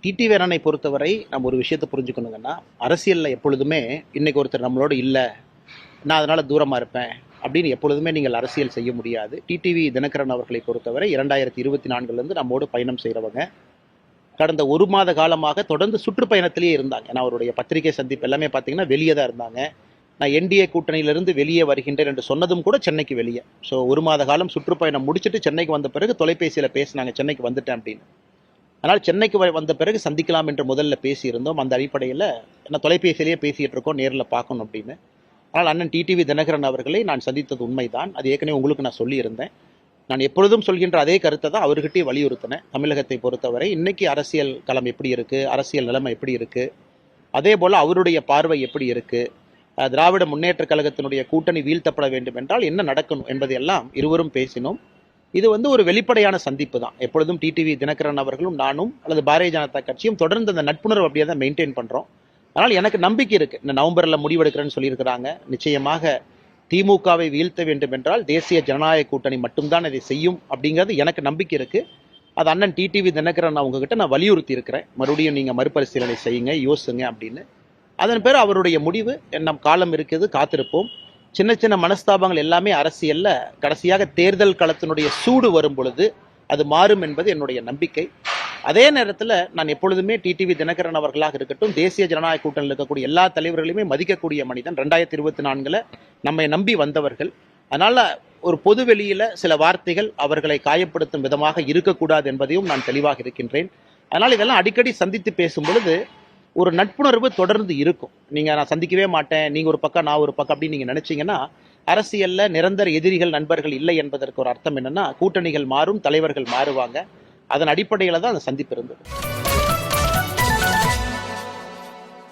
TTV அண்ணனை பொறுத்தவரை நம்ம ஒரு விஷயத்தை புரிஞ்சுக்கணுங்கன்னா, அரசியலில் எப்பொழுதுமே இன்னைக்கு ஒருத்தர் நம்மளோட இல்லை, நான் அதனால் தூரமாக இருப்பேன் அப்படின்னு எப்பொழுதுமே நீங்கள் அரசியல் செய்ய முடியாது. டிடிவி தினகரன் அவர்களை பொறுத்தவரை 2024 நம்மோடு பயணம் செய்கிறவங்க. கடந்த ஒரு மாத காலமாக தொடர்ந்து சுற்றுப்பயணத்திலேயே இருந்தாங்க. ஏன்னா அவருடைய பத்திரிகை சந்திப்பு எல்லாமே பார்த்தீங்கன்னா வெளியே தான் இருந்தாங்க. நான் என்டிஏ கூட்டணியிலிருந்து வெளியே வருகின்றேன் என்று சொன்னதும் கூட சென்னைக்கு வெளியே. ஸோ ஒரு மாத காலம் சுற்றுப்பயணம் முடிச்சுட்டு சென்னைக்கு வந்த பிறகு தொலைபேசியில் பேசினாங்க, சென்னைக்கு வந்துட்டேன் அப்படின்னு. அதனால் சென்னைக்கு வந்த பிறகு சந்திக்கலாம் என்று முதல்ல பேசியிருந்தோம். அந்த அடிப்படையில் நான் தொலைபேசியிலேயே பேசிகிட்டு இருக்கோம், நேரில் பார்க்கணும் அப்படின்னு. ஆனால் அண்ணன் டிடிவி தினகரன் அவர்களை நான் சந்தித்தது உண்மைதான். அது ஏற்கனவே உங்களுக்கு நான் சொல்லியிருந்தேன். நான் எப்பொழுதும் சொல்கின்ற அதே கருத்தை தான் அவர்கிட்டயே வலியுறுத்தினேன். தமிழகத்தை பொறுத்தவரை இன்னைக்கு அரசியல் களம் எப்படி இருக்குது, அரசியல் நிலைமை எப்படி இருக்குது, அதே போல் அவருடைய பார்வை எப்படி இருக்குது, திராவிட முன்னேற்ற கழகத்தினுடைய கூட்டணி வீழ்த்தப்பட வேண்டும் என்றால் என்ன நடக்கணும் என்பதையெல்லாம் இருவரும் பேசினோம். இது ஒரு வெளிப்படையான சந்திப்பு தான். எப்பொழுதும் டிடிவி தினகரன் அவர்களும் நானும் அல்லது பாரதிய ஜனதா கட்சியும் தொடர்ந்து அந்த நட்புணர்வு அப்படியே தான் மெயின்டைன் பண்ணுறோம். அதனால் எனக்கு நம்பிக்கை இருக்குது. இந்த நவம்பரில் முடிவெடுக்கிறேன்னு சொல்லியிருக்கிறாங்க. நிச்சயமாக திமுகவை வீழ்த்த வேண்டும் என்றால் தேசிய ஜனநாயக கூட்டணி மட்டும்தான் அதை செய்யும் அப்படிங்கிறது எனக்கு நம்பிக்கை இருக்குது. அது அண்ணன் டிடிவி தினகரன் அவங்ககிட்ட நான் வலியுறுத்தி இருக்கிறேன். மறுபடியும் நீங்கள் மறுபரிசீலனை செய்யுங்க, யோசுங்க அப்படின்னு. அதன் பேர் அவருடைய முடிவு. நம் காலம் இருக்குது, காத்திருப்போம். சின்ன சின்ன மனஸ்தாபங்கள் எல்லாமே அரசியல்ல கடைசியாக தேர்தல் களத்தினுடைய சூடு வரும் பொழுது அது மாறும் என்பது என்னுடைய நம்பிக்கை. அதே நேரத்தில் நான் எப்பொழுதுமே டிடிவி தினகரன் அவர்களாக இருக்கட்டும், தேசிய ஜனநாயக கூட்டணியில் இருக்கக்கூடிய எல்லா தலைவர்களையுமே மதிக்கக்கூடிய மனிதன். 2024 நம்மை நம்பி வந்தவர்கள். அதனால ஒரு பொது வெளியில சில வார்த்தைகள் அவர்களை காயப்படுத்தும் விதமாக இருக்கக்கூடாது என்பதையும் நான் தெளிவாக இருக்கின்றேன். அதனால் இதெல்லாம் அடிக்கடி சந்தித்து பேசும் பொழுது ஒரு நட்புணர்வு தொடர்ந்து இருக்கும். நான் சந்திக்கவே மாட்டேன், நீங்க ஒரு பக்கம் நான் ஒரு பக்கம் அப்படின்னு நீங்க நினைச்சீங்கன்னா அரசியல்ல நிரந்தர எதிரிகள் நண்பர்கள் இல்லை என்பதற்கு ஒரு அர்த்தம் என்னன்னா, கூட்டணிகள் மாறும், தலைவர்கள் மாறுவாங்க. அதன் அடிப்படையில் தான் அந்த சந்திப்பு இருந்தது.